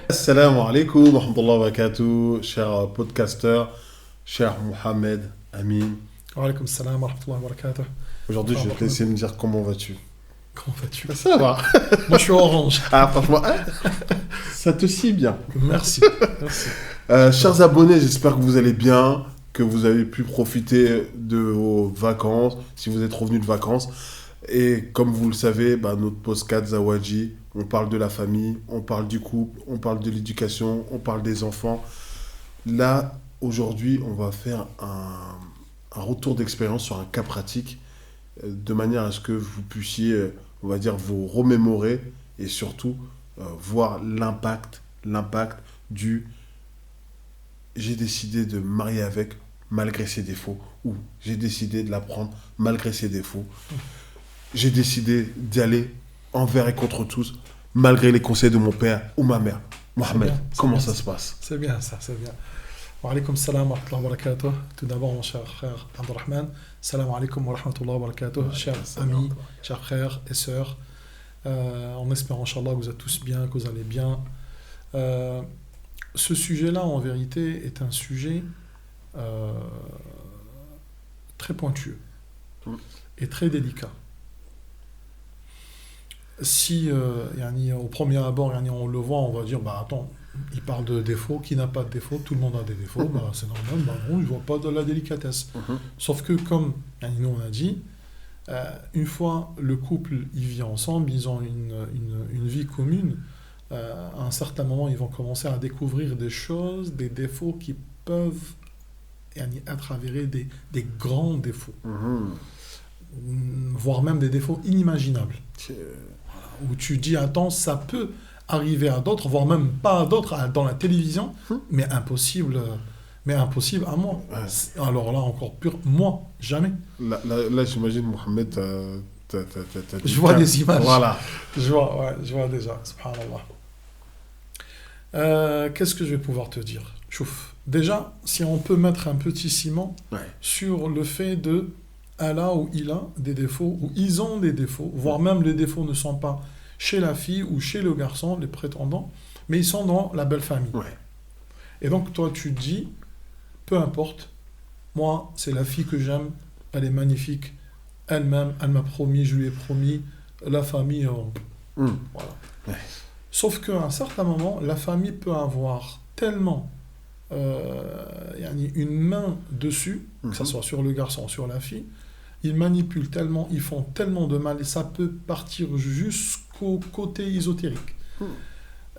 Assalamu alaikum wa rahmatullahi wa barakatuh, cher podcasteur, cher Mohamed Amin. Wa alaykoum salam wa rahmatullahi wa barakatuh. Aujourd'hui, je vais te laisser me dire comment vas-tu. Comment vas-tu? Ça va. Moi, je suis orange. Ah, franchement, ça te scie bien. Merci. Merci. Chers abonnés, j'espère que vous allez bien, que vous avez pu profiter de vos vacances, si vous êtes revenus de vacances. Et comme vous le savez, notre podcast Zawadji, on parle de la famille, on parle du couple, on parle de l'éducation, on parle des enfants. Là, aujourd'hui, on va faire un retour d'expérience sur un cas pratique, de manière à ce que vous puissiez, on va dire, vous remémorer et surtout voir l'impact du j'ai décidé de me marier avec malgré ses défauts, ou j'ai décidé de la prendre malgré ses défauts. J'ai décidé d'y aller envers et contre tous, malgré les conseils de mon père ou ma mère. Mohamed, comment ça se passe? C'est bien ça, c'est bien. Wa alaykoum salam wa rahmatullahi wa barakatuh. Tout d'abord, mon cher frère Abdurrahman. Salam alaikum wa rahmatullahi wa barakatuh. Chers amis, chers frères et sœurs. En espérant, Inch'Allah, que vous êtes tous bien, que vous allez bien. Ce sujet-là, en vérité, est un sujet très pointueux et très délicat. Si au premier abord on le voit, on va dire attends, il parle de défauts, qui n'a pas de défauts, tout le monde a des défauts, c'est normal, non, il ne voit pas de la délicatesse. Sauf que comme nous on a dit, une fois le couple il vit ensemble, ils ont une vie commune, à un certain moment ils vont commencer à découvrir des choses, des défauts qui peuvent être avérés des grands défauts, voire même des défauts inimaginables. Où tu dis, attends, ça peut arriver à d'autres, voire même pas à d'autres, dans la télévision, mais impossible à moi. Ouais. Alors là, encore pire, moi, jamais. Là j'imagine, Mohamed, je vois des images. Voilà. Je vois déjà, subhanallah. Qu'est-ce que je vais pouvoir te dire? Chouf. Déjà, si on peut mettre un petit ciment sur le fait de Allah ou il a des défauts, ou ils ont des défauts, voire même les défauts ne sont pas chez la fille ou chez le garçon, les prétendants, mais ils sont dans la belle famille. Ouais. Et donc toi tu te dis, peu importe, moi c'est la fille que j'aime, elle est magnifique, elle m'aime, elle m'a promis, je lui ai promis, la famille, voilà. Ouais. Sauf qu'à un certain moment, la famille peut avoir tellement une main dessus, que ce soit sur le garçon, sur la fille, ils manipulent tellement, ils font tellement de mal, et ça peut partir jusqu'au côté ésotérique.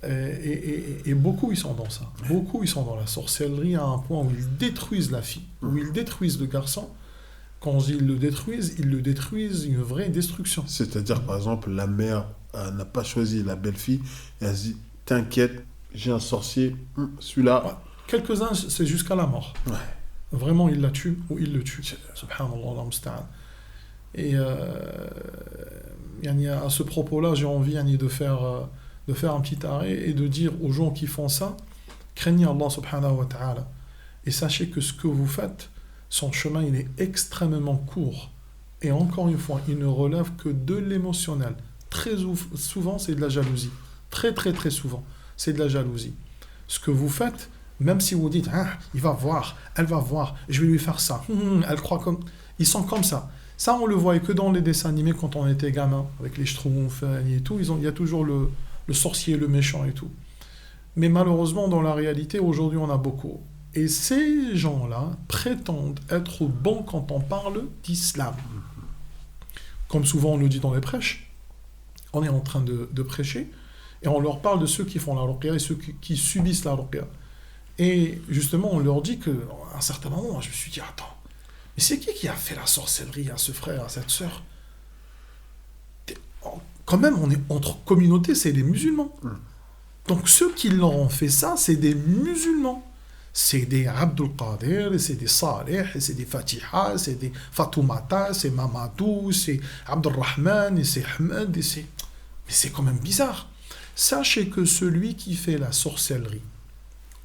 Et beaucoup, ils sont dans ça. Beaucoup, ils sont dans la sorcellerie à un point où ils détruisent la fille, où ils détruisent le garçon. Quand ils le détruisent une vraie destruction. C'est-à-dire, par exemple, la mère n'a pas choisi la belle-fille, et elle se dit, t'inquiète, j'ai un sorcier, celui-là... Ouais. Quelques-uns, c'est jusqu'à la mort. Ouais. Vraiment, il la tue ou il le tue. Subhanallah, musta'an. Et à ce propos-là, j'ai envie de faire un petit arrêt et de dire aux gens qui font ça, craignez Allah subhanahu wa ta'ala. Et sachez que ce que vous faites, son chemin, il est extrêmement court. Et encore une fois, il ne relève que de l'émotionnel. Très souvent, c'est de la jalousie. Très, très, très souvent, c'est de la jalousie. Ce que vous faites, même si vous dites, il va voir, elle va voir, je vais lui faire ça, elle croit comme... Ils sont comme ça. Ça, on le voyait que dans les dessins animés quand on était gamin, avec les schtroumpfs et tout. Il y a toujours le sorcier, le méchant et tout. Mais malheureusement, dans la réalité, aujourd'hui, on a beaucoup. Et ces gens-là prétendent être bons quand on parle d'islam. Comme souvent on le dit dans les prêches, on est en train de prêcher, et on leur parle de ceux qui font la ruqya et ceux qui subissent la ruqya. Et justement, on leur dit qu'à un certain moment, je me suis dit, attends, mais c'est qui a fait la sorcellerie à ce frère, à cette sœur? Quand même, on est entre communautés, c'est les musulmans. Donc ceux qui leur ont fait ça, c'est des musulmans. C'est des Abdul Qadir, c'est des Saleh, c'est des Fatiha, c'est des Fatoumata, c'est Mamadou, c'est Abdurrahman, et c'est Ahmed, et c'est... Mais c'est quand même bizarre. Sachez que celui qui fait la sorcellerie,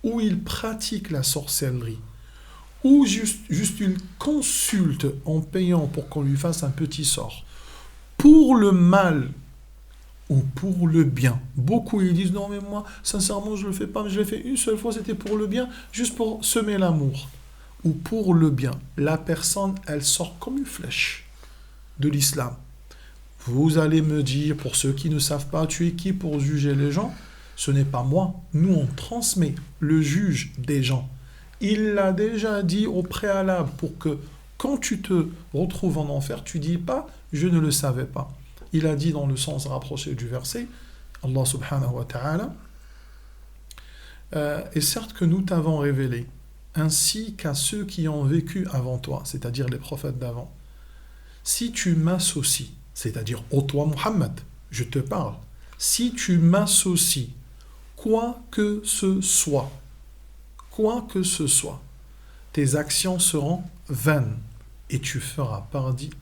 ou il pratique la sorcellerie, ou juste il consulte en payant pour qu'on lui fasse un petit sort, pour le mal ou pour le bien. Beaucoup ils disent non mais moi sincèrement je le fais pas, mais je l'ai fait une seule fois, c'était pour le bien, juste pour semer l'amour. Ou pour le bien. La personne, elle sort comme une flèche de l'islam. Vous allez me dire, pour ceux qui ne savent pas, tu es qui pour juger les gens? Ce n'est pas moi. Nous, on transmet le juge des gens. Il l'a déjà dit au préalable pour que quand tu te retrouves en enfer, tu dis pas « je ne le savais pas ». Il a dit dans le sens rapproché du verset, Allah subhanahu wa ta'ala, et certes que nous t'avons révélé, ainsi qu'à ceux qui ont vécu avant toi, c'est-à-dire les prophètes d'avant. Si tu m'associes, c'est-à-dire ô toi Muhammad, je te parle, si tu m'associes, quoi que ce soit, tes actions seront vaines et tu feras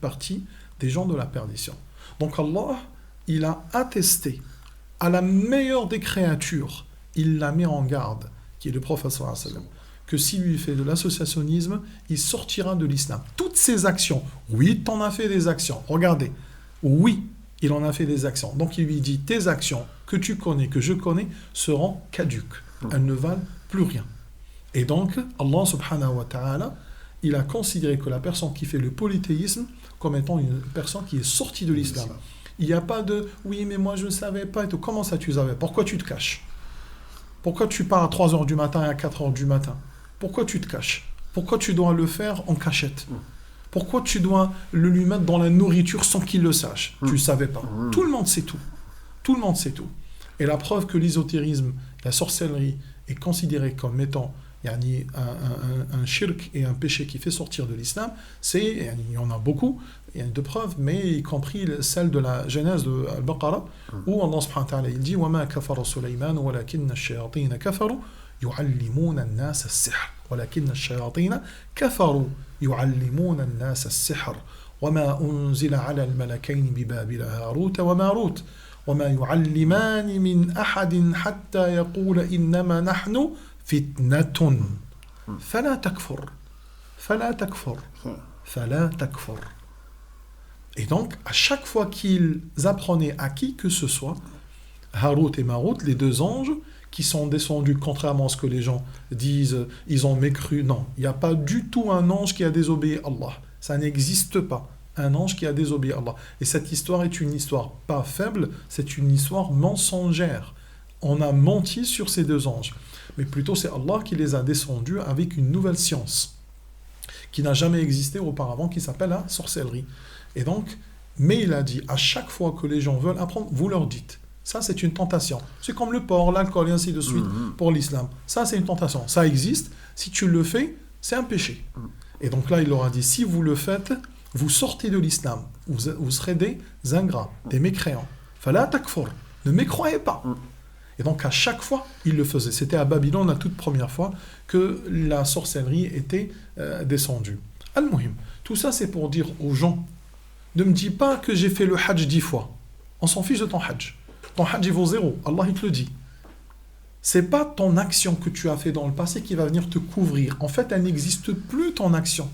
partie des gens de la perdition. Donc Allah, il a attesté à la meilleure des créatures, il l'a mis en garde, qui est le prophète sallallahu alayhi wa sallam, que s'il lui fait de l'associationnisme, il sortira de l'islam. Toutes ses actions, oui, t'en as fait des actions, regardez, oui, il en a fait des actions. Donc il lui dit, tes actions que tu connais, que je connais, seront caduques. Elles ne valent plus rien. Et donc, Allah subhanahu wa ta'ala, il a considéré que la personne qui fait le polythéisme comme étant une personne qui est sortie de l'islam. Il n'y a pas de, oui, mais moi je ne savais pas. Et tout. Comment ça tu savais? Pourquoi tu te caches? Pourquoi tu pars à 3h du matin et à 4h du matin? Pourquoi tu te caches? Pourquoi tu dois le faire en cachette? Pourquoi tu dois le lui mettre dans la nourriture sans qu'il le sache? Tu ne savais pas. Tout le monde sait tout. Tout le monde sait tout. Et la preuve que l'ésotérisme, la sorcellerie, est considérée comme étant un shirk et un péché qui fait sortir de l'islam, c'est, il y en a beaucoup, il y a de preuves, mais y compris celle de la Genèse de Al-Baqarah, où Allah subhanahu wa ta'ala il dit وَمَا كَفَرَ سُلَيْمَانُ وَلَكِنَّ الشَّيَاطِينَ كَفَرُوا يُعَلِّمُونَ النَّاسَ السِّحْرَ ولكن الشياطين كفروا يعلمون الناس السحر وما أنزل على الملكين ببابل هاروت وماروت وما يعلمان من أحد حتى يقول إنما نحن فتنة فلا تكفر فلا تكفر فلا تكفر. Et donc, à chaque fois qu'ils apprenaient à qui que ce soit, Harut et Marut, les deux anges, qui sont descendus, contrairement à ce que les gens disent, ils ont mécru. Non, il n'y a pas du tout un ange qui a désobéi à Allah. Ça n'existe pas, un ange qui a désobéi à Allah. Et cette histoire est une histoire pas faible, c'est une histoire mensongère. On a menti sur ces deux anges. Mais plutôt, c'est Allah qui les a descendus avec une nouvelle science qui n'a jamais existé auparavant, qui s'appelle la sorcellerie. Et donc, mais il a dit, à chaque fois que les gens veulent apprendre, vous leur dites. Ça, c'est une tentation. C'est comme le porc, l'alcool et ainsi de suite pour l'islam. Ça, c'est une tentation. Ça existe. Si tu le fais, c'est un péché. Et donc là, il leur a dit, si vous le faites, vous sortez de l'islam. Vous serez des ingrats, des mécréants. Fala takfur. Ne mécroyez pas. Et donc, à chaque fois, il le faisait. C'était à Babylone, la toute première fois, que la sorcellerie était descendue. Al-Muhim. Tout ça, c'est pour dire aux gens, ne me dis pas que j'ai fait le hajj 10 fois. On s'en fiche de ton hajj. Ton hajj, il vaut 0. Allah, il te le dit. C'est pas ton action que tu as fait dans le passé qui va venir te couvrir. En fait, elle n'existe plus, ton action.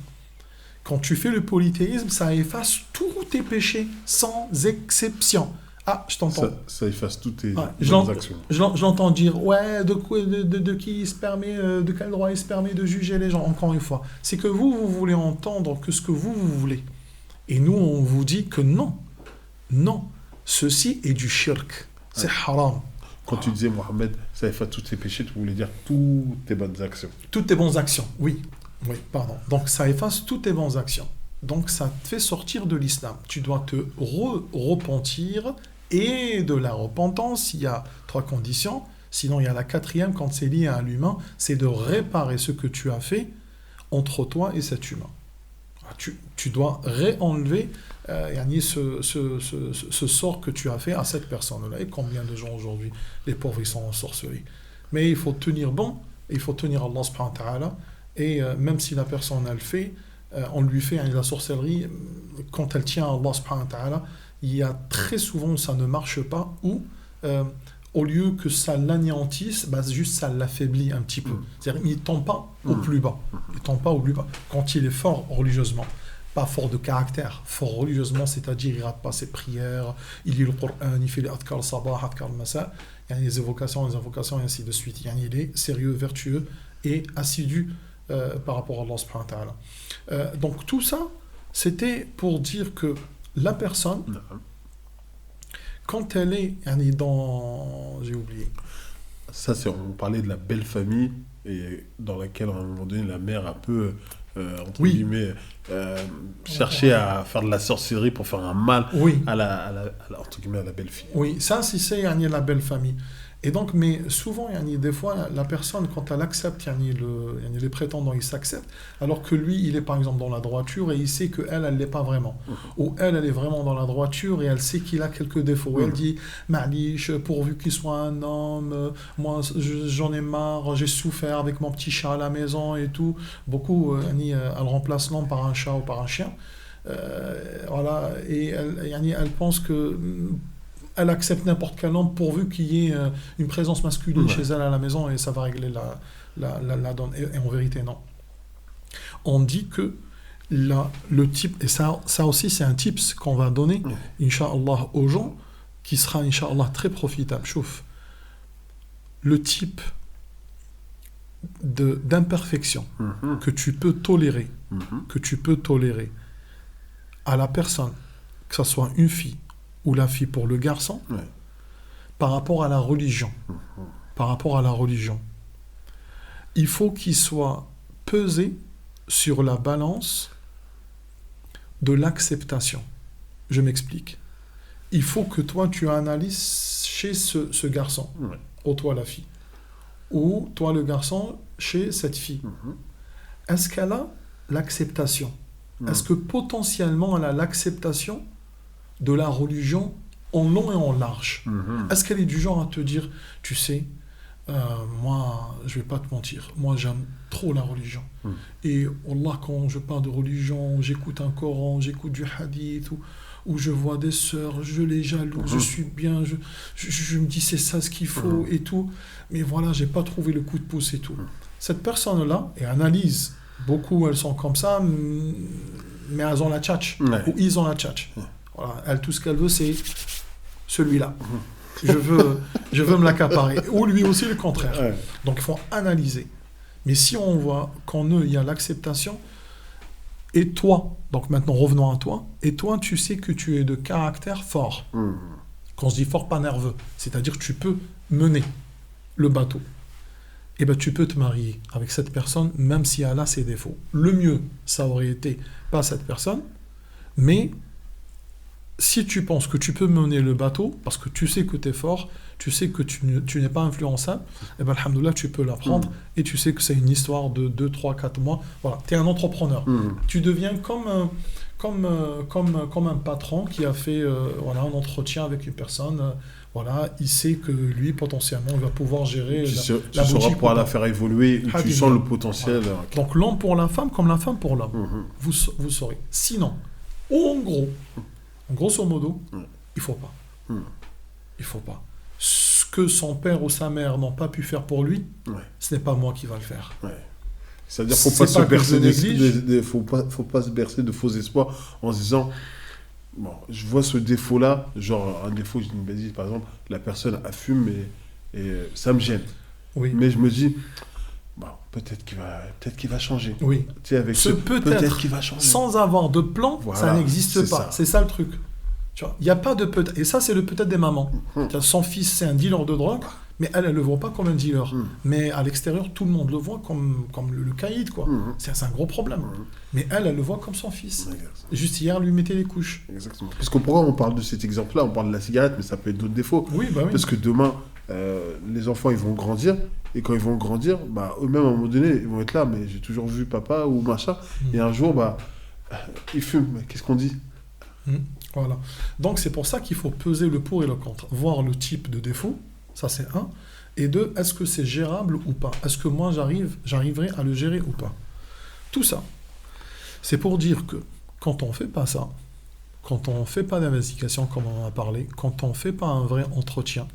Quand tu fais le polythéisme, ça efface tous tes péchés, sans exception. Ah, je t'entends. Ça efface toutes tes bonnes actions. Je l'entends dire, ouais, de qui il se permet, de quel droit il se permet de juger les gens, encore une fois. C'est que vous voulez entendre que ce que vous voulez. Et nous, on vous dit que non. Non. Ceci est du shirk. C'est haram. Quand tu disais, Mohamed, ça efface tous tes péchés, tu voulais dire toutes tes bonnes actions. Toutes tes bonnes actions, oui. Oui, pardon. Donc, ça efface toutes tes bonnes actions. Donc, ça te fait sortir de l'islam. Tu dois te repentir. Et de la repentance, il y a 3 conditions. Sinon, il y a la 4e, quand c'est lié à l'humain, c'est de réparer ce que tu as fait entre toi et cet humain. Tu dois réenlever ce sort que tu as fait à cette personne-là. Et combien de gens aujourd'hui, les pauvres, ils sont ensorcelés. Mais il faut tenir bon, il faut tenir Allah subhanahu wa ta'ala. Et même si la personne, elle fait, on lui fait la sorcellerie, quand elle tient à Allah subhanahu wa ta'ala, il y a très souvent où ça ne marche pas, ou au lieu que ça l'anéantisse, juste ça l'affaiblit un petit peu. C'est-à-dire qu'il ne tombe pas au plus bas. Il ne tombe pas au plus bas. Quand il est fort religieusement. pas fort de caractère, fort religieusement, c'est-à-dire il rate pas ses prières, il lit le Coran, il fait les adkar sabah, adkar masa, les invocations, et ainsi de suite. Il est sérieux, vertueux et assidu par rapport à Allah subhanahu wa ta'ala. Donc tout ça, c'était pour dire que la personne, quand elle est dans... J'ai oublié. Ça, on parlait de la belle famille, et dans laquelle, à un moment donné, la mère un peu, entre guillemets, cherchait à faire de la sorcellerie pour faire un mal entre guillemets, à la belle fille. Oui, ça, c'est la belle famille. Et donc, mais souvent, des fois, la personne, quand elle accepte, les prétendants, ils s'acceptent, alors que lui, il est par exemple dans la droiture et il sait qu'elle, elle l'est pas vraiment. Ou elle est vraiment dans la droiture et elle sait qu'il a quelques défauts. Elle dit, Ma'lish, pourvu qu'il soit un homme, moi, j'en ai marre, j'ai souffert avec mon petit chat à la maison et tout. Beaucoup, elle remplace l'homme par un chat ou par un chien. Voilà, et elle pense que... Elle accepte n'importe quel homme pourvu qu'il y ait une présence masculine chez elle à la maison et ça va régler la donne. Et en vérité, non. On dit que le type, et ça aussi c'est un tips qu'on va donner, Inch'Allah, aux gens, qui sera, Inch'Allah, très profitable. Chouf. Le type d'imperfection que tu peux tolérer, à la personne, que ce soit une fille, ou la fille pour le garçon, par rapport à la religion. Il faut qu'il soit pesé sur la balance de l'acceptation. Je m'explique. Il faut que toi, tu analyses chez ce garçon, ou toi la fille, ou toi le garçon chez cette fille. Est-ce qu'elle a l'acceptation? Est-ce que potentiellement elle a l'acceptation de la religion en long et en large? Est-ce qu'elle est du genre à te dire, tu sais, moi, je vais pas te mentir, moi j'aime trop la religion. Et Wallah, quand je parle de religion, j'écoute un Coran, j'écoute du hadith, ou je vois des sœurs, je les jalouse, je suis bien, je me dis c'est ça ce qu'il faut et tout, mais voilà, j'ai pas trouvé le coup de pouce et tout. Cette personne-là, et analyse, beaucoup elles sont comme ça, mais elles ont la tchatch, ou ils ont la tchatch. Voilà, elle, tout ce qu'elle veut, c'est celui-là. Je veux me l'accaparer. Ou lui aussi, le contraire. Donc, il faut analyser. Mais si on voit qu'en eux, il y a l'acceptation, et toi, donc maintenant, revenons à toi, et toi, tu sais que tu es de caractère fort. Quand on se dit fort, pas nerveux. C'est-à-dire que tu peux mener le bateau. Et ben, tu peux te marier avec cette personne, même si elle a ses défauts. Le mieux, ça aurait été pas cette personne, mais... Si tu penses que tu peux mener le bateau, parce que tu sais que tu es fort, tu sais que tu n'es pas influençable, et ben alhamdoulilah, tu peux l'apprendre, et tu sais que c'est une histoire de 2, 3, 4 mois. Voilà, tu es un entrepreneur. Tu deviens comme un patron qui a fait un entretien avec une personne. Voilà, il sait que lui, potentiellement, il va pouvoir gérer la boutique. Tu sauras pouvoir la faire évoluer, tu sens le potentiel. Voilà. Donc l'homme pour la femme, comme la femme pour l'homme. Vous saurez. Sinon, en gros... Grosso modo, il faut pas. Il faut pas. Ce que son père ou sa mère n'ont pas pu faire pour lui, ce n'est pas moi qui va le faire. C'est-à-dire qu'il ne faut pas se bercer de faux espoirs en se disant, bon, je vois ce défaut-là, genre un défaut, je me dis par exemple, la personne a fume et ça me gêne. Mais je me dis, bon, peut-être qu'il va changer. Oui. Tu sais, avec peut-être qu'il va changer. Sans avoir de plan, ça n'existe pas. C'est ça le truc. Il n'y a pas de peut-être. Et ça, c'est le peut-être des mamans. Son fils, c'est un dealer de drogue, mais elle ne le voit pas comme un dealer. Mais à l'extérieur, tout le monde le voit comme le caïd, quoi. C'est un gros problème. Mais elle le voit comme son fils. Juste hier, elle lui mettait les couches. Exactement. Parce que pourquoi on parle de cet exemple-là? On parle de la cigarette, mais ça peut être d'autres défauts. Oui. Parce que demain, les enfants, ils vont grandir. Et quand ils vont grandir, eux-mêmes, à un moment donné, ils vont être là, mais j'ai toujours vu papa ou machin. Et un jour, ils fument. Qu'est-ce qu'on dit? Voilà. Donc, c'est pour ça qu'il faut peser le pour et le contre. Voir le type de défaut, ça c'est un. Et deux, est-ce que c'est gérable ou pas? Est-ce que moi, j'arriverai à le gérer ou pas? Tout ça, c'est pour dire que quand on ne fait pas ça, quand on ne fait pas d'investigation, comme on en a parlé, quand on ne fait pas un vrai entretien,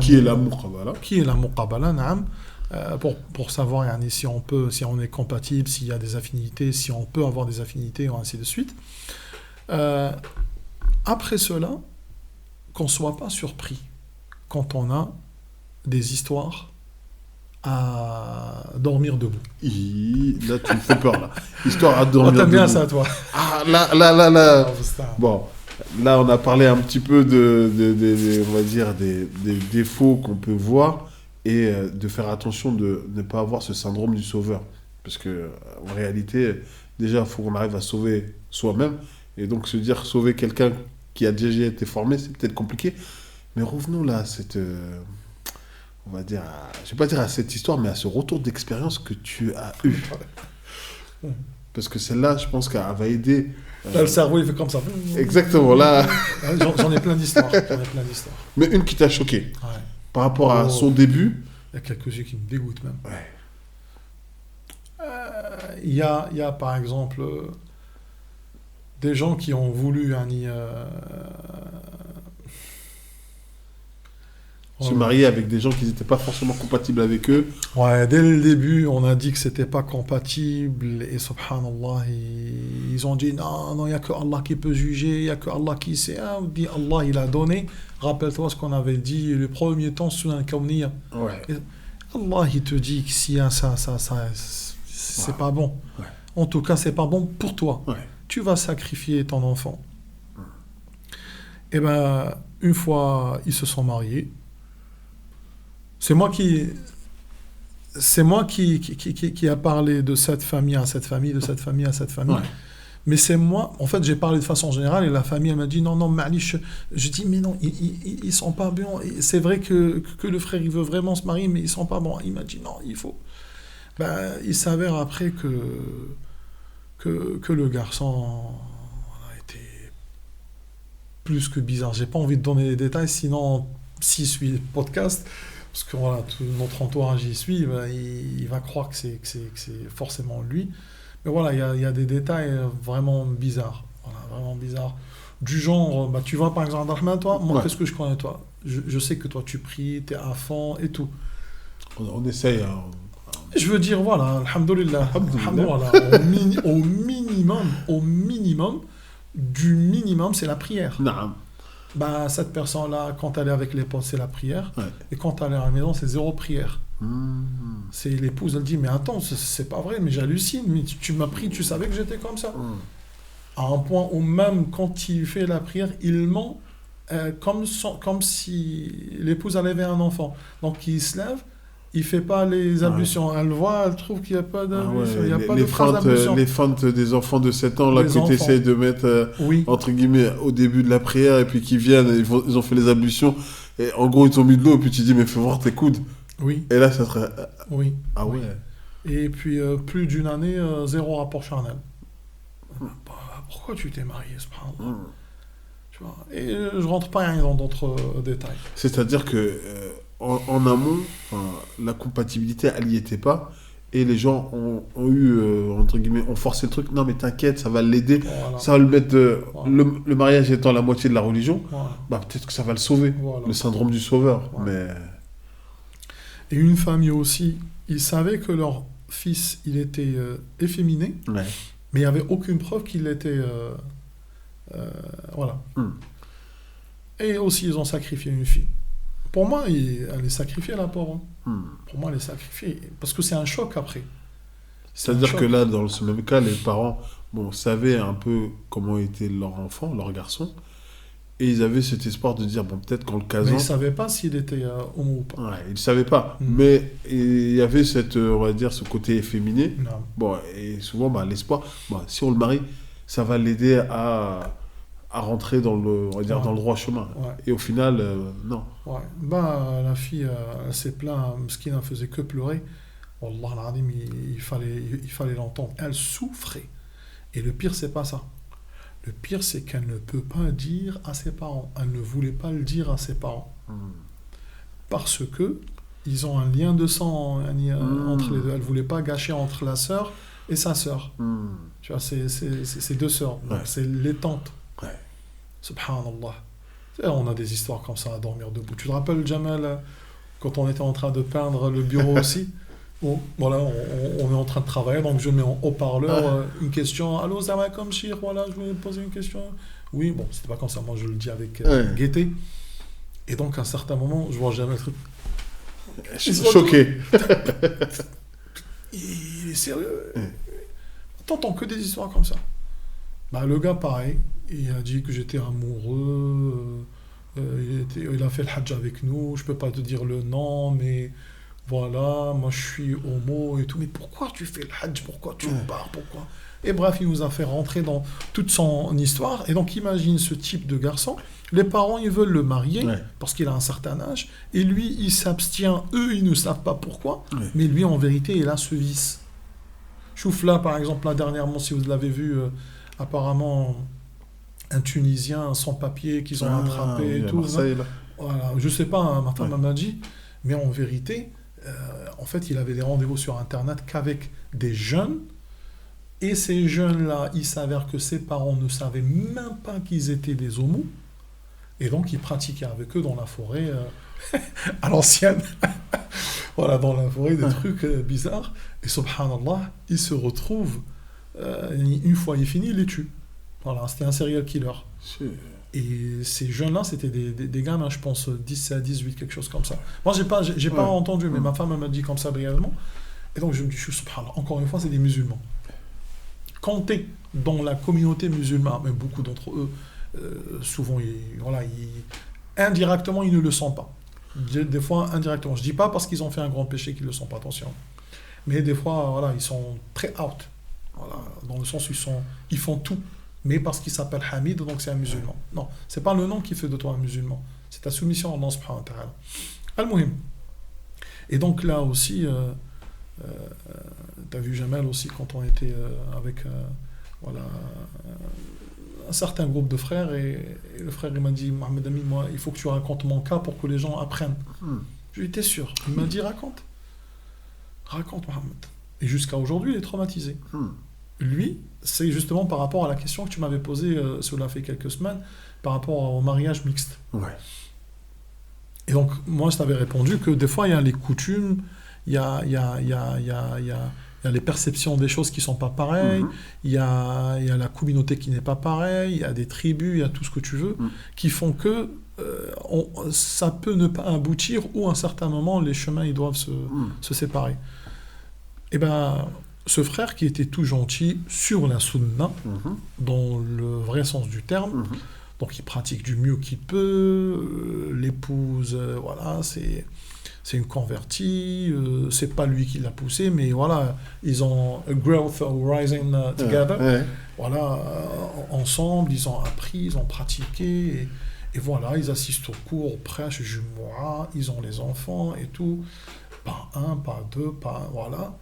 qui est la muqabala. Qui est la muqabala, naam. pour savoir yani, si on peut, si on est compatible, s'il y a des affinités, si on peut avoir des affinités, et ainsi de suite. Après cela, qu'on ne soit pas surpris quand on a des histoires à dormir debout. Là, tu me fais peur, là. Histoire à dormir T'aimes bien debout. ça, toi. Ah, là. Bon, là, on a parlé un petit peu on va dire, des défauts qu'on peut voir et de faire attention de ne pas avoir ce syndrome du sauveur. Parce que, en réalité, déjà, il faut qu'on arrive à sauver soi-même. Et donc, se dire sauver quelqu'un qui a déjà été formé, c'est peut-être compliqué. Mais revenons là à cette... on va dire, je vais pas dire à cette histoire, mais à ce retour d'expérience que tu as eu. Parce que celle-là, je pense qu'elle va aider. Là, le cerveau, il fait comme ça. Exactement, là. J'en ai plein d'histoires. Mais une qui t'a choqué. Ouais. Par rapport à son début. Il y a quelques-uns qui me dégoûtent même. Ouais. Il y a par exemple des gens qui ont voulu Se marier avec des gens qui n'étaient pas forcément compatibles avec eux. Ouais, dès le début, on a dit que c'était pas compatible et subhanallah, ils ont dit non, il n'y a que Allah qui peut juger, il n'y a que Allah qui sait. On dit Allah, il a donné. Rappelle-toi ce qu'on avait dit le premier temps sur un kawniyya. Ouais. Allah, il te dit que s'il y a ça, c'est pas bon. Ouais. En tout cas, c'est pas bon pour toi. Ouais. Tu vas sacrifier ton enfant. Et ben, une fois ils se sont mariés, c'est moi qui a parlé de cette famille à cette famille, de cette famille à cette famille. Ouais. Mais c'est moi, en fait, j'ai parlé de façon générale et la famille elle m'a dit non, Malish. Je dis mais non, ils sont pas bons. C'est vrai que le frère il veut vraiment se marier, mais ils sont pas bons. Il m'a dit non, il faut. Ben, il s'avère après que le garçon a été plus que bizarre. J'ai pas envie de donner les détails, sinon s'il suit le podcast. Parce que voilà, tout notre entourage y suit, il va croire que c'est forcément lui. Mais voilà, il y a des détails vraiment bizarres. Voilà, vraiment bizarres. Du genre, tu vois par exemple, Abdelrahman, toi, moi, qu'est-ce que je connais toi ? Je sais que toi, tu pries, tu es à fond et tout. On essaye. Hein. Je veux dire, voilà, alhamdoulilah. Au minimum, du minimum, c'est la prière. Non. Cette personne-là, quand elle est avec les potes, c'est la prière. Ouais. Et quand elle est à la maison, c'est zéro prière. C'est l'épouse, elle dit, mais attends, c'est pas vrai, mais j'hallucine. Mais tu m'as pris, tu savais que j'étais comme ça. À un point où même quand il fait la prière, il ment comme si l'épouse elle avait un enfant. Donc il se lève, il fait pas les ablutions. Ouais. Elle voit, elle trouve qu'il n'y a pas d'ablution. Il y a pas de phrase d'ablution. Les feintes des enfants de 7 ans là, que tu essayes de mettre entre guillemets au début de la prière et puis qui viennent, ils ont fait les ablutions et en gros ils t'ont mis de l'eau et puis tu dis mais fais voir tes coudes. Oui. Et là ça serait... Oui. Ah ouais. Et puis plus d'une année, zéro rapport charnel. Pourquoi tu t'es marié, subhanallah. Tu vois. Et je rentre pas dans d'autres détails. C'est-à-dire que en amont, la compatibilité, elle n'y était pas. Et les gens ont eu, entre guillemets, ont forcé le truc. Non, mais t'inquiète, ça va l'aider. Voilà. Ça va le mettre... Voilà. Le mariage étant la moitié de la religion, voilà. Peut-être que ça va le sauver. Voilà. Le syndrome du sauveur. Voilà. Mais... Et une famille aussi, ils savaient que leur fils, il était efféminé. Ouais. Mais il n'y avait aucune preuve qu'il était... voilà. Et aussi, ils ont sacrifié une fille. Pour moi, elle est sacrifiée, la pauvre. Pour moi, elle est sacrifiée. Parce que c'est un choc après. C'est-à-dire que là, dans ce même cas, les parents savaient un peu comment était leur enfant, leur garçon. Et ils avaient cet espoir de dire, peut-être qu'en le casant... Mais ils ne savaient pas s'il était homo ou pas. Ouais, ils ne savaient pas. Mais il y avait on va dire, ce côté efféminé. Non. Bon, et souvent, l'espoir, si on le marie, ça va l'aider à rentrer dans le, on va dire, dans le droit chemin. Ouais. Et au final, non. Ouais. La fille, elle s'est plainte, Mskina ne faisait que pleurer. Wallah al-Adim, il fallait l'entendre. Elle souffrait. Et le pire, c'est pas ça. Le pire, c'est qu'elle ne peut pas dire à ses parents. Elle ne voulait pas le dire à ses parents. Parce que ils ont un lien de sang entre les deux. Elle ne voulait pas gâcher entre la sœur et sa sœur. Tu vois, c'est deux sœurs. Ouais. C'est les tantes. Ouais. Subhanallah. On a des histoires comme ça à dormir debout. Tu te rappelles, Jamal, quand on était en train de peindre le bureau aussi. Voilà, on est en train de travailler, donc je mets en haut-parleur une question. Allô, ça va comme Chir, voilà, je voulais poser une question. Oui, bon, c'était pas comme ça, moi je le dis avec gaieté. Et donc à un certain moment, je vois jamais le truc. Je suis choqué. Il est sérieux. T'entends que des histoires comme ça. Bah, le gars, pareil, il a dit que j'étais amoureux, il a fait le hajj avec nous, je peux pas te dire le nom, mais voilà, moi je suis homo et tout. Mais pourquoi tu fais le hajj? Pourquoi tu pars? Pourquoi? Et bref, il nous a fait rentrer dans toute son histoire. Et donc, imagine ce type de garçon. Les parents, ils veulent le marier parce qu'il a un certain âge. Et lui, il s'abstient. Eux, ils ne savent pas pourquoi. Mais lui, en vérité, il a ce vice. Chouf là, par exemple, là, dernièrement, si vous l'avez vu, apparemment, un Tunisien sans papier qu'ils ont attrapé et tout. Marseille, là. Voilà, je sais pas, hein, ma femme m'a dit. Mais en vérité, en fait, il avait des rendez-vous sur Internet qu'avec des jeunes. Et ces jeunes-là, il s'avère que ses parents ne savaient même pas qu'ils étaient des homos. Et donc, ils pratiquaient avec eux dans la forêt, à l'ancienne. Voilà, dans la forêt, des trucs bizarres. Et subhanallah, il se retrouve, une fois il finit, il les tue. Voilà, c'était un serial killer. Et ces jeunes-là, c'était des gamins, je pense, 10 à 18, quelque chose comme ça. Moi, j'ai pas entendu, mais ma femme elle m'a dit comme ça brièvement. Et donc, je me dis, subhanallah, encore une fois, c'est des musulmans. Quand tu es dans la communauté musulmane, mais beaucoup d'entre eux, souvent, indirectement, ils ne le sentent pas. Des fois, indirectement. Je ne dis pas parce qu'ils ont fait un grand péché qu'ils ne le sentent pas, attention. Mais des fois, voilà, ils sont très out. Voilà, dans le sens où ils font tout. Mais parce qu'il s'appelle Hamid, donc c'est un musulman. Non, ce n'est pas le nom qui fait de toi un musulman. C'est ta soumission à Allah subhanahu wa ta'ala. Al-Muhim. Et donc là aussi... t'as vu Jamel aussi quand on était avec un certain groupe de frères et le frère il m'a dit Mohamed Ami, moi il faut que tu racontes mon cas pour que les gens apprennent. Je lui ai dit, t'es sûr? Il m'a dit raconte Mohamed. Et jusqu'à aujourd'hui il est traumatisé. Lui, c'est justement par rapport à la question que tu m'avais posée, cela fait quelques semaines, par rapport au mariage mixte. Et donc moi je t'avais répondu que des fois il y a les coutumes, il y a les perceptions des choses qui ne sont pas pareilles, il y a la communauté qui n'est pas pareille, il y a des tribus, il y a tout ce que tu veux, qui font que ça peut ne pas aboutir ou à un certain moment, les chemins ils doivent se séparer. Et bien, ce frère qui était tout gentil sur la sunna, dans le vrai sens du terme, donc il pratique du mieux qu'il peut, l'épouse, voilà, c'est une convertie, c'est pas lui qui l'a poussé, mais voilà, ils ont a growth rising together, voilà, ensemble, ils ont appris, ils ont pratiqué, et voilà, ils assistent aux cours, aux prêches, Jumu'ah, ils ont les enfants et tout, pas un, pas deux, pas voilà,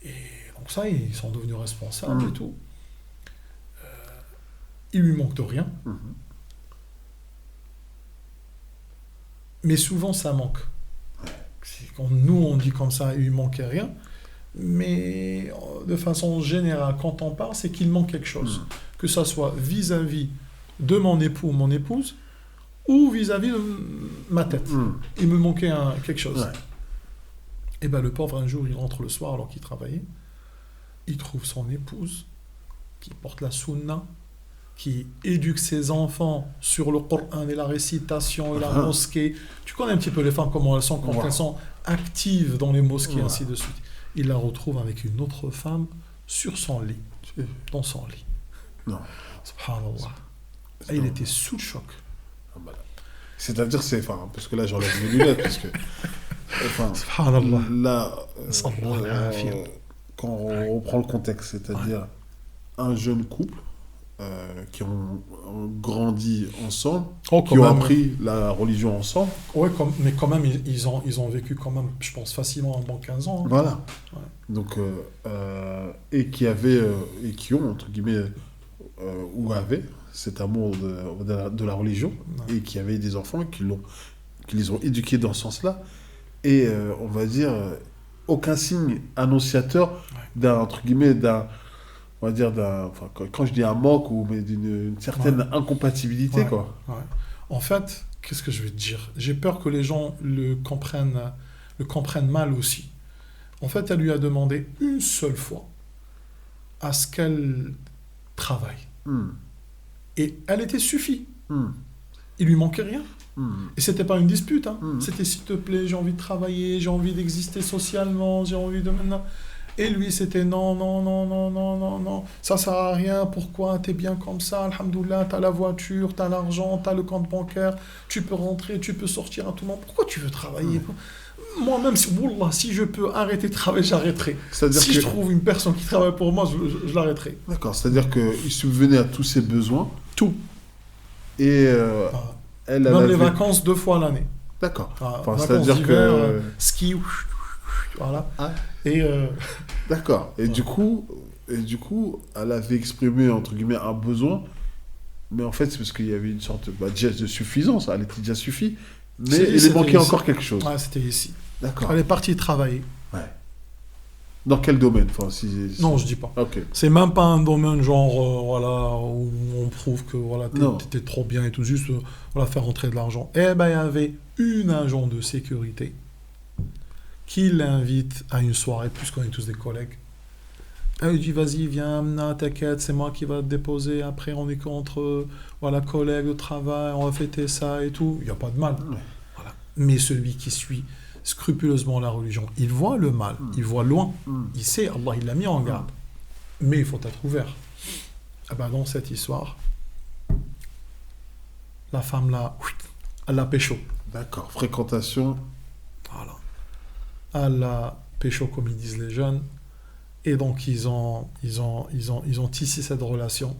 et donc ça, ils sont devenus responsables et tout. Il lui manque de rien, mais souvent ça manque. Quand nous on dit comme ça, il lui manquait rien, mais de façon générale, quand on parle, c'est qu'il manque quelque chose, que ça soit vis-à-vis de mon époux ou mon épouse, ou vis-à-vis de ma tête. Il me manquait quelque chose. Et bien le pauvre, un jour, il rentre le soir alors qu'il travaillait, il trouve son épouse qui porte la sunna, qui éduque ses enfants sur le Coran et la récitation et la mosquée. Tu connais un petit peu les femmes, comment elles sont quand elles sont actives dans les mosquées, ainsi de suite. Il la retrouve avec une autre femme sur son lit, dans son lit. Subhanallah. Et il était sous le choc. C'est-à-dire, parce que là j'enlève mes lunettes, parce que Subhanallah. Là, quand on reprend le contexte, c'est-à-dire un jeune couple qui ont grandi ensemble, qui ont appris la religion ensemble. Ouais, mais quand même, ils ont vécu quand même, je pense, facilement un bon 15 ans. Hein. Voilà. Donc, et qui ont, entre guillemets, ou avaient cet amour de la religion, et qui avaient des enfants qui les ont éduqués dans ce sens-là. Et on va dire, aucun signe annonciateur entre guillemets, on va dire quand je dis un manque, mais d'une certaine incompatibilité, quoi. En fait, qu'est-ce que je vais te dire? J'ai peur que les gens le comprennent mal aussi. En fait, elle lui a demandé une seule fois à ce qu'elle travaille. Hmm. Et elle était suffit. Hmm. Il lui manquait rien. Hmm. Et c'était pas une dispute, hein. Hmm. C'était s'il te plaît, j'ai envie de travailler, j'ai envie d'exister socialement, j'ai envie de maintenant. Et lui, c'était non, non, non, non, non, non, non. Ça sert à rien. Pourquoi? T'es bien comme ça. Alhamdoulilah, t'as la voiture, t'as l'argent, t'as le compte bancaire. Tu peux rentrer, tu peux sortir à tout moment. Pourquoi tu veux travailler? Moi-même, Wallah, si je peux arrêter de travailler, j'arrêterai. C'est-à-dire Si que... je trouve une personne qui travaille pour moi, je l'arrêterai. D'accord, c'est-à-dire qu'il subvenait à tous ses besoins Tout. et Ah. elle Même les avait... vacances 2 fois à l'année. D'accord. Ah, Enfin, vacances c'est-à-dire d'hiver, que... ski, voilà. Ah, Et d'accord. Et du coup, elle avait exprimé, entre guillemets, un besoin, mais en fait, c'est parce qu'il y avait une sorte déjà de suffisance, elle était déjà suffit, mais il lui c'était manquait ici. encore quelque chose. Ouais, c'était ici. D'accord. Elle est partie travailler. Ouais. Dans quel domaine? Enfin, Non, je dis pas. Ok. C'est même pas un domaine genre voilà où on prouve que voilà Non. t'étais trop bien et tout, juste voilà faire rentrer de l'argent. Eh ben il y avait une agent de sécurité qui l'invite à une soirée, puisqu'on est tous des collègues. Elle lui dit vas-y viens, non, t'inquiète, c'est moi qui va te déposer. Après on est contre voilà collègues de travail, on va fêter ça et tout. Il y a pas de mal. Ouais. Voilà. Mais celui qui suit scrupuleusement la religion, il voit le mal, il voit loin. Il sait, Allah, il l'a mis en garde. Mais il faut être ouvert. Ah ben dans cette histoire, la femme là, elle l'a pécho. D'accord. Fréquentation. Voilà. Elle l'a pécho comme ils disent les jeunes. Et donc ils ont tissé cette relation.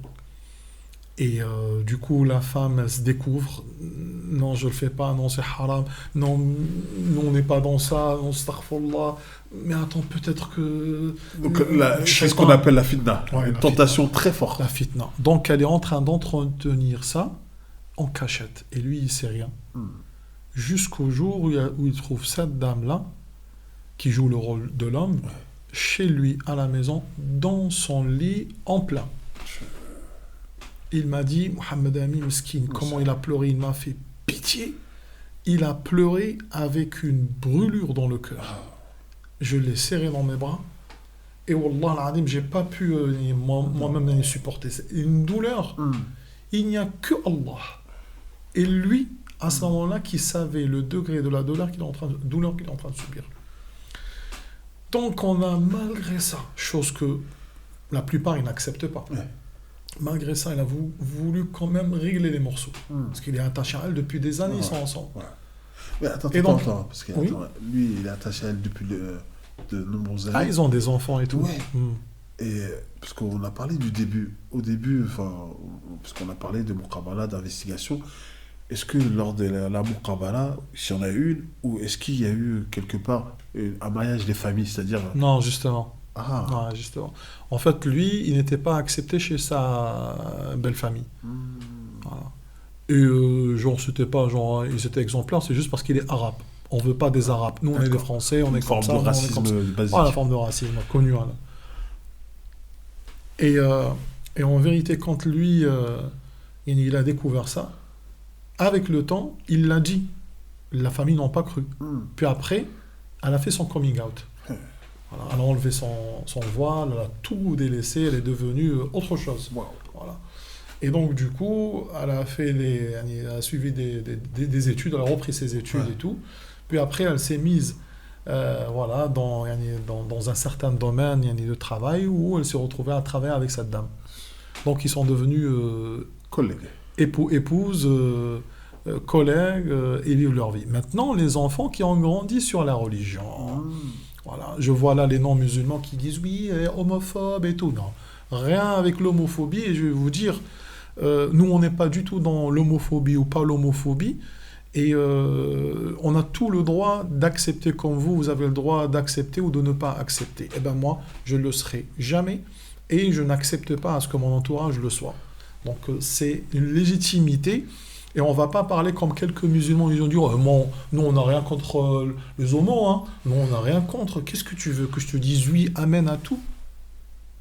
Et du coup, la femme, elle se découvre. Non, je le fais pas. Non, c'est haram. Non, nous, on n'est pas dans ça. Non, astaghfirullah. Mais attends, peut-être que... Donc, c'est ce qu'on appelle la fitna. Ouais, Une la tentation très forte. La fitna. Donc, elle est en train d'entretenir ça en cachette. Et lui, il sait rien. Jusqu'au jour où il trouve cette dame-là, qui joue le rôle de l'homme, chez lui, à la maison, dans son lit, en plein. Il m'a dit, Mohamed Ami Meskin, comment il a pleuré, il m'a fait pitié. Il a pleuré avec une brûlure dans le cœur. Je l'ai serré dans mes bras. Et Wallah al-Adim, j'ai pas pu moi-même supporter. C'est une douleur. Il n'y a que Allah. Et lui, à ce moment-là, qui savait le degré de la douleur qu'il est en train de subir. Donc on a, malgré ça, chose que la plupart, ils n'acceptent pas. Ouais. Malgré ça, il a voulu quand même régler les morceaux. Parce qu'il est attaché à elle depuis des années, ils sont ensemble. Ouais. Mais attends, parce que oui. lui, il est attaché à elle depuis de nombreuses années. Ah, ils ont des enfants et tout. Ouais. Et parce qu'on a parlé du début. Au début, parce qu'on a parlé de Muqabala, d'investigation. Est-ce que lors de la Muqabala, s'il y en a eu une, ou est-ce qu'il y a eu quelque part un mariage des familles, c'est-à-dire... Non, justement. Ah. Ouais, justement. En fait, lui, il n'était pas accepté chez sa belle famille. Voilà. Et genre, c'était pas genre, il était exemplaire, c'est juste parce qu'il est arabe. On veut pas des arabes. Nous, on est des Français, on est comme ça. Une forme de racisme basique. Voilà, la forme de racisme connue. Voilà. Et en vérité, quand lui, il a découvert ça, avec le temps, il l'a dit. La famille n'ont pas cru. Puis après, elle a fait son coming out. Voilà, elle a enlevé son voile, elle a tout délaissé, elle est devenue autre chose. Wow. Voilà. Et donc, du coup, elle a suivi des études, elle a repris ses études et tout. Puis après, elle s'est mise voilà, dans un certain domaine de travail où elle s'est retrouvée à travailler avec cette dame. Donc, ils sont devenus collègues. Épouses, collègues, et vivent leur vie. Maintenant, les enfants qui ont grandi sur la religion. Voilà. Je vois là les non-musulmans qui disent oui, homophobe et tout. Non, rien avec l'homophobie. Et je vais vous dire, nous, on n'est pas du tout dans l'homophobie ou pas l'homophobie. Et on a tout le droit d'accepter comme vous avez le droit d'accepter ou de ne pas accepter. Eh bien moi, je ne le serai jamais et je n'accepte pas à ce que mon entourage le soit. Donc c'est une légitimité et on ne va pas parler comme quelques musulmans, ils ont dit nous on n'a rien contre les homos, hein. Nous on n'a rien contre. Qu'est-ce que tu veux que je te dise oui, amen à tout?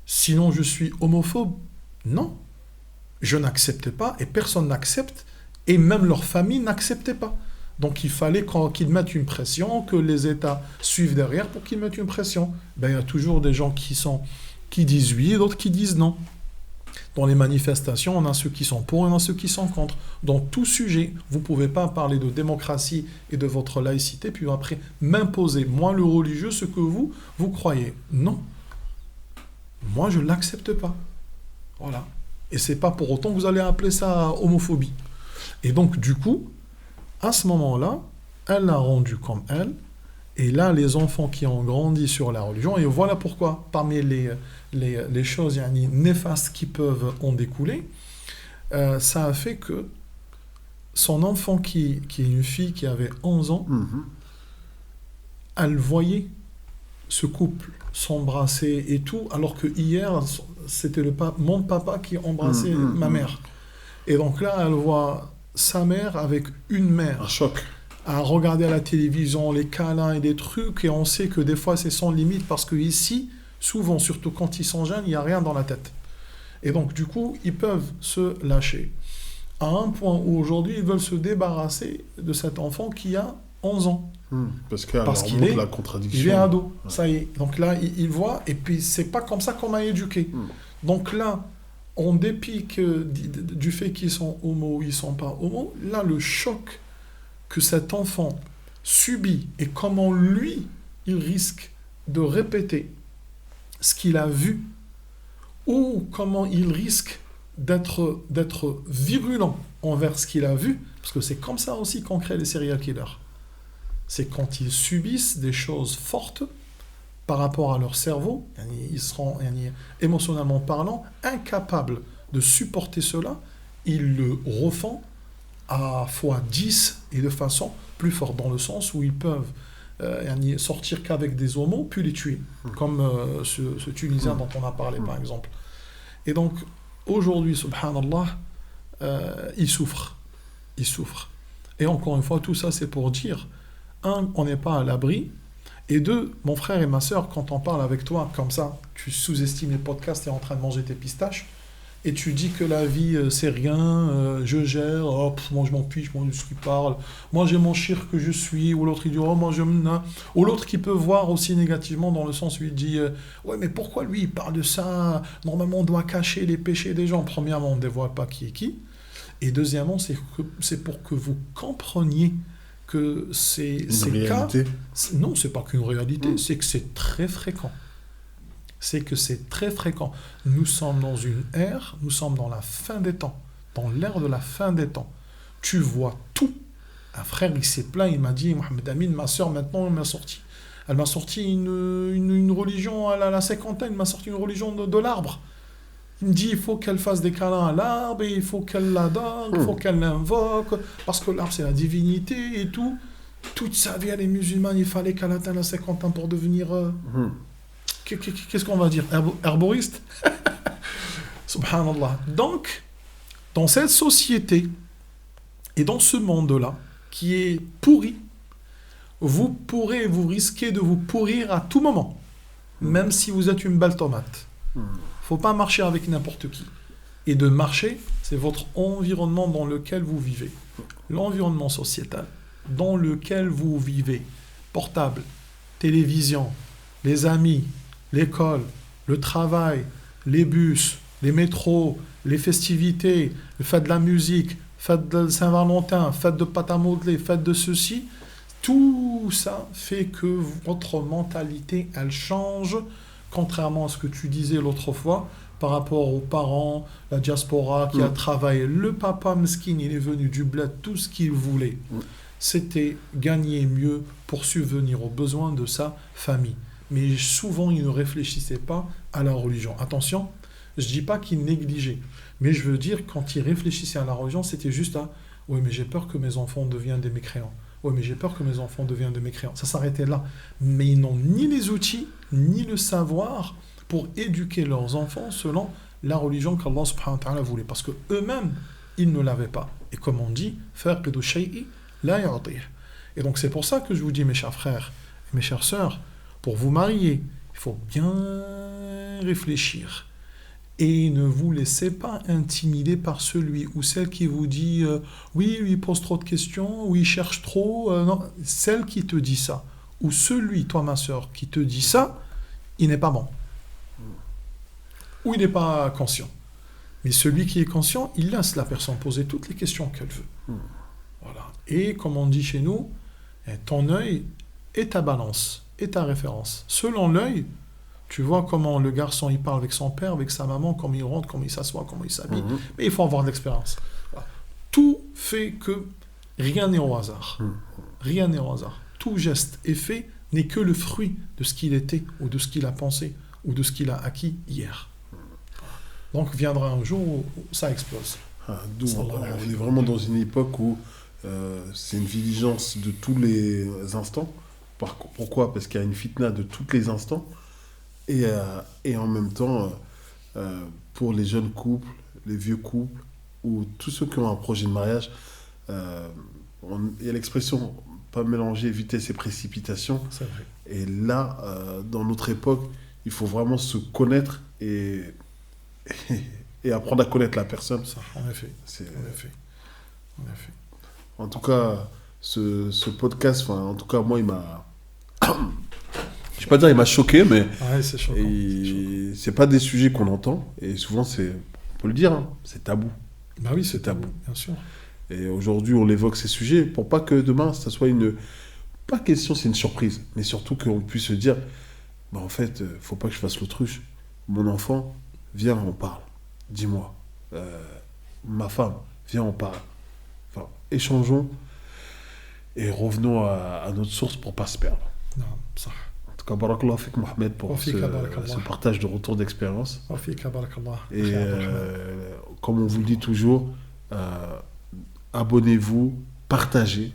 Sinon je suis homophobe? Non. Je n'accepte pas et personne n'accepte Et même leur famille n'acceptait pas. Donc il fallait qu'ils mettent une pression, que les États suivent derrière pour qu'ils mettent une pression. Ben, il y a toujours des gens qui disent oui et d'autres qui disent non. Dans les manifestations, on a ceux qui sont pour et on a ceux qui sont contre. Dans tout sujet, vous ne pouvez pas parler de démocratie et de votre laïcité, puis après m'imposer, moi le religieux, ce que vous croyez. Non. Moi, je ne l'accepte pas. Voilà. Et c'est pas pour autant que vous allez appeler ça homophobie. Et donc, du coup, à ce moment-là, elle l'a rendu comme elle. Et là, les enfants qui ont grandi sur la religion, et voilà pourquoi, parmi les choses néfastes qui peuvent en découler, ça a fait que son enfant, qui est une fille qui avait 11 ans, elle voyait ce couple s'embrasser et tout, alors que hier, c'était mon papa qui embrassait ma mère. Et donc là, elle voit sa mère avec une mère. Un choc. À regarder à la télévision les câlins et des trucs, et on sait que des fois c'est sans limite, parce que ici, souvent, surtout quand ils sont jeunes, il n'y a rien dans la tête. Et donc, du coup, ils peuvent se lâcher. À un point où aujourd'hui, ils veulent se débarrasser de cet enfant qui a 11 ans. Parce qu'il est, la contradiction. Il est ado, ouais. Ça y est. Donc là, il voit, et puis c'est pas comme ça qu'on m'a éduqué. Donc là, en dépit du fait qu'ils sont homo ou ils sont pas homo, là, le choc que cet enfant subit et comment lui, il risque de répéter ce qu'il a vu, ou comment il risque d'être virulent envers ce qu'il a vu, parce que c'est comme ça aussi qu'on crée les serial killers. C'est quand ils subissent des choses fortes par rapport à leur cerveau, ils seront émotionnellement parlant incapables de supporter cela, ils le refont à fois 10 et de façon plus forte, dans le sens où ils peuvent sortir qu'avec des homos, puis les tuer, comme ce Tunisien dont on a parlé par exemple. Et donc, aujourd'hui, subhanallah, ils souffrent. Ils souffrent. Et encore une fois, tout ça, c'est pour dire, un, on n'est pas à l'abri, et deux, mon frère et ma sœur, quand on parle avec toi comme ça, tu sous-estimes les podcasts et es en train de manger tes pistaches, et tu dis que la vie, c'est rien, je gère, moi je m'en fiche, moi je suis parle, moi j'ai mon chir que je suis, ou l'autre il dit, oh moi je me... Ou l'autre qui peut voir aussi négativement dans le sens où il dit, ouais mais pourquoi lui il parle de ça, normalement on doit cacher les péchés des gens, premièrement on ne dévoile pas qui est qui, et deuxièmement c'est pour que vous compreniez que ces cas... Non, c'est pas qu'une réalité, c'est que c'est très fréquent. C'est que c'est très fréquent. Nous sommes dans une ère, nous sommes dans la fin des temps, dans l'ère de la fin des temps. Tu vois tout. Un frère, il s'est plaint, il m'a dit, Mohamed Amin, ma soeur, maintenant, elle m'a sorti une religion à la cinquantaine, elle m'a sorti une religion de l'arbre. Il me dit, il faut qu'elle fasse des câlins à l'arbre, il faut qu'elle l'adore, il faut qu'elle l'invoque, parce que l'arbre, c'est la divinité et tout. Toute sa vie, elle est musulmane, il fallait qu'elle atteigne la cinquantaine pour devenir... Qu'est-ce qu'on va dire? Herboriste? Subhanallah. Donc, dans cette société et dans ce monde-là, qui est pourri, vous risquez de vous pourrir à tout moment, même si vous êtes une belle tomate. Faut pas marcher avec n'importe qui. Et de marcher, c'est votre environnement dans lequel vous vivez. L'environnement sociétal dans lequel vous vivez. Portable, télévision, les amis, l'école, le travail, les bus, les métros, les festivités, le fête de la musique, fête de Saint-Valentin, fête de pâte à modeler, fête de ceci, tout ça fait que votre mentalité, elle change, contrairement à ce que tu disais l'autre fois, par rapport aux parents, la diaspora qui a travaillé. Le papa mesquine, il est venu du bled, tout ce qu'il voulait, c'était gagner mieux pour subvenir aux besoins de sa famille. Mais souvent, il ne réfléchissait pas à la religion. Attention, je ne dis pas qu'il négligeait, mais je veux dire, quand il réfléchissait à la religion, c'était juste à « oui, mais j'ai peur que mes enfants deviennent des mécréants. Oui, mais j'ai peur que mes enfants deviennent des mécréants. » Ça s'arrêtait là. Mais ils n'ont ni les outils, ni le savoir pour éduquer leurs enfants selon la religion qu'Allah subhanahu wa ta'ala voulait. Parce qu'eux-mêmes, ils ne l'avaient pas. Et comme on dit, « faqidu shay'i la yu'tih » Et donc c'est pour ça que je vous dis, mes chers frères et mes chères sœurs, pour vous marier, il faut bien réfléchir. Et ne vous laissez pas intimider par celui ou celle qui vous dit oui, lui pose trop de questions, oui, il cherche trop. Non. Celle qui te dit ça, ou celui, toi ma soeur, qui te dit ça, il n'est pas bon. Ou il n'est pas conscient. Mais celui qui est conscient, il laisse la personne poser toutes les questions qu'elle veut. Voilà. Et comme on dit chez nous, ton œil est ta balance, est ta référence. Selon l'œil, tu vois comment le garçon il parle avec son père, avec sa maman, comment il rentre, comment il s'assoit, comment il s'habille. Mais il faut avoir de l'expérience. Voilà. Tout fait que rien n'est au hasard. Rien n'est au hasard. Tout geste et fait n'est que le fruit de ce qu'il était, ou de ce qu'il a pensé, ou de ce qu'il a acquis hier. Donc viendra un jour où ça explose. On est vraiment dans une époque où c'est une vigilance de tous les instants. Pourquoi ? Parce qu'il y a une fitna de tous les instants. Et en même temps, pour les jeunes couples, les vieux couples, ou tous ceux qui ont un projet de mariage, il y a l'expression pas mélanger vitesse et précipitation. C'est vrai. Et là, dans notre époque, il faut vraiment se connaître et apprendre à connaître la personne. Ça, en effet. En effet. En tout cas, ce podcast, en tout cas, moi, il m'a... Je ne vais pas dire il m'a choqué, mais Ouais, c'est choquant. c'est pas des sujets qu'on entend. Et souvent, on peut le dire, hein, c'est tabou. Bah oui, c'est tabou, bien sûr. Et aujourd'hui, on évoque ces sujets pour pas que demain, ça soit une... Pas question, c'est une surprise. Mais surtout qu'on puisse se dire, bah, en fait, faut pas que je fasse l'autruche. Mon enfant, viens, on parle. Dis-moi. Ma femme, viens, on parle. Enfin, échangeons et revenons à notre source pour pas se perdre. Non, ça. En tout cas, barakallah fik Mohamed pour ce partage de retour d'expérience. Et comme on vous le dit toujours, abonnez-vous, partagez.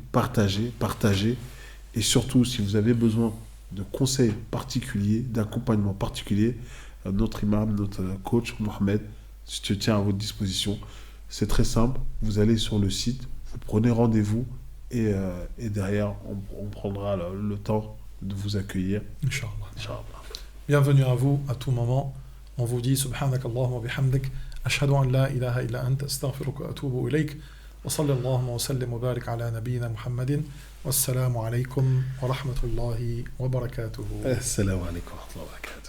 Et surtout, si vous avez besoin de conseils particuliers, d'accompagnement particulier, notre imam, notre coach Mohamed, je tiens à votre disposition. C'est très simple. Vous allez sur le site, vous prenez rendez-vous et derrière, on prendra le temps de vous accueillir. Inch'Allah. Bienvenue à vous à tout moment. On vous dit subhanakallahumma wa bihamdik ashhadu an la ilaha illa anta astaghfiruka wa atubu ilayk wa sallallahu wa sallim wa barik ala nabiyyina Muhammadin wassalamu alaykum wa rahmatullahi wa barakatuh. Assalamu alaykum wa rahmatullahi wa barakatuh.